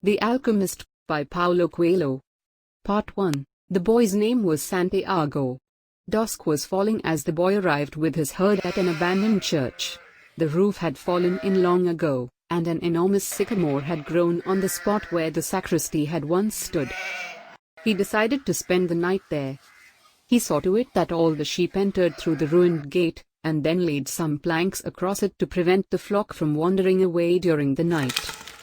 The Alchemist, by Paulo Coelho. Part 1. The boy's name was Santiago. Dusk was falling as the boy arrived with his herd at an abandoned church. The roof had fallen in long ago, and an enormous sycamore had grown on the spot where the sacristy had once stood. He decided to spend the night there. He saw to it that all the sheep entered through the ruined gate, and then laid some planks across it to prevent the flock from wandering away during the night.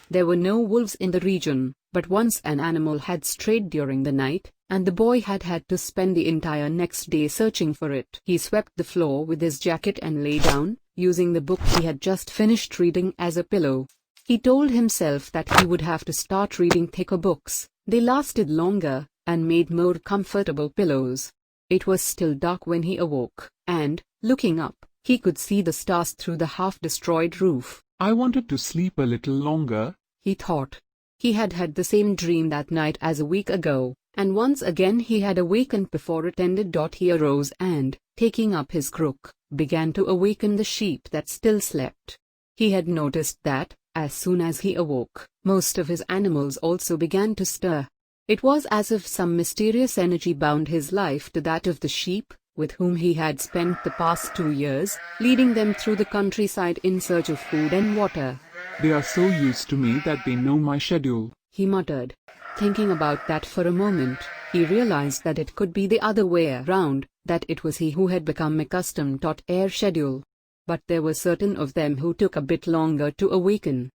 There were no wolves in the region, but once an animal had strayed during the night, and the boy had had to spend the entire next day searching for it. He swept the floor with his jacket and lay down, using the book he had just finished reading as a pillow. He told himself that he would have to start reading thicker books. They lasted longer, and made more comfortable pillows. It was still dark when he awoke, and, looking up, he could see the stars through the half-destroyed roof. I wanted to sleep a little longer, he thought. He had had the same dream that night as a week ago, and once again he had awakened before it ended. He arose and, taking up his crook, began to awaken the sheep that still slept. He had noticed that, as soon as he awoke, most of his animals also began to stir. It was as if some mysterious energy bound his life to that of the sheep, with whom he had spent the past 2 years, leading them through the countryside in search of food and water. They are so used to me that they know my schedule, he muttered. Thinking about that for a moment, he realized that it could be the other way around, that it was he who had become accustomed to their schedule. But there were certain of them who took a bit longer to awaken.